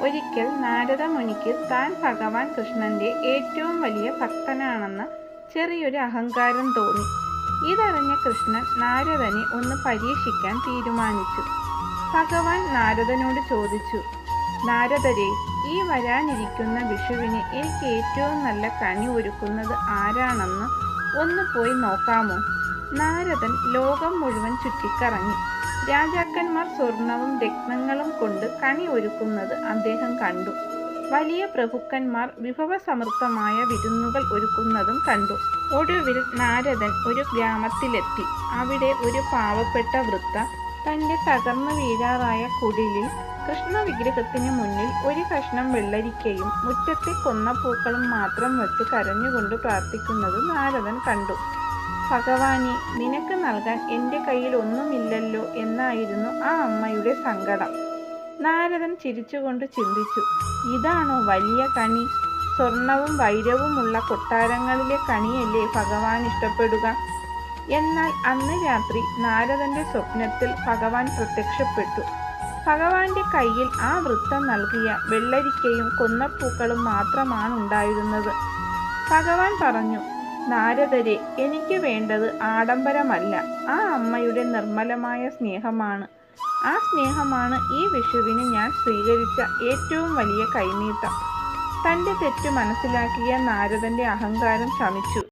ഒരിക്കൽ നാരദ മുനിക്ക് താൻ ഭഗവാൻ കൃഷ്ണന്റെ ഏറ്റവും വലിയ ഭക്തനാണെന്ന ചെറിയൊരു അഹങ്കാരം തോന്നി. ഇതറിഞ്ഞ കൃഷ്ണൻ നാരദനെ ഒന്ന് പരീക്ഷിക്കാൻ തീരുമാനിച്ചു. ഭഗവാൻ നാരദനോട് ചോദിച്ചു, നാരദരെ, ഈ വരാനിരിക്കുന്ന വിഷുവിന് എനിക്ക് ഏറ്റവും നല്ല കണി ഒരുക്കുന്നത് ആരാണെന്ന് ഒന്ന് പോയി നോക്കാമോ? നാരദൻ ലോകം മുഴുവൻ ചുറ്റിക്കറങ്ങി. രാജാക്കന്മാർ സ്വർണവും രത്നങ്ങളും കൊണ്ട് കണി ഒരുക്കുന്നത് അദ്ദേഹം കണ്ടു. വലിയ പ്രഭുക്കന്മാർ വിഭവസമൃദ്ധമായ വിരുന്നുകൾ ഒരുക്കുന്നതും കണ്ടു. ഒടുവിൽ നാരദൻ ഒരു ഗ്രാമത്തിലെത്തി. അവിടെ ഒരു പാവപ്പെട്ട വൃദ്ധ തൻ്റെ തകർന്നു വീഴാറായ കുടിലിൽ കൃഷ്ണ വിഗ്രഹത്തിന് മുന്നിൽ ഒരു കഷ്ണം വെള്ളരിക്കയും മുറ്റത്തെ കൊന്നപ്പൂക്കളും മാത്രം വച്ച് കരഞ്ഞുകൊണ്ട് പ്രാർത്ഥിക്കുന്നത് നാരദൻ കണ്ടു. ഭഗവാനെ, നിനക്ക് നൽകാൻ എൻ്റെ കയ്യിൽ ഒന്നുമില്ലല്ലോ എന്നായിരുന്നു ആ അമ്മയുടെ സങ്കടം. നാരദൻ ചിരിച്ചുകൊണ്ട് ചിന്തിച്ചു, ഇതാണോ വലിയ കണി? സ്വർണവും വൈരവുമുള്ള കൊട്ടാരങ്ങളിലെ കണിയല്ലേ ഭഗവാൻ ഇഷ്ടപ്പെടുക? എന്നാൽ അന്ന് രാത്രി നാരദന്റെ സ്വപ്നത്തിൽ ഭഗവാൻ പ്രത്യക്ഷപ്പെട്ടു. ഭഗവാന്റെ കയ്യിൽ ആ വൃദ്ധ നൽകിയ വെള്ളരിക്കയും കൊന്നപ്പൂക്കളും മാത്രമാണ് ഉണ്ടായിരുന്നത്. ഭഗവാൻ പറഞ്ഞു, നാരദരെ, എനിക്ക് വേണ്ടത് ആഡംബരമല്ല, ആ അമ്മയുടെ നിർമ്മലമായ സ്നേഹമാണ്. ആ സ്നേഹമാണ് ഈ വിഷുവിന് ഞാൻ സ്വീകരിച്ച ഏറ്റവും വലിയ കൈനീട്ടം. തൻ്റെ തെറ്റു മനസ്സിലാക്കിയ നാരദന്റെ അഹങ്കാരം ശമിച്ചു.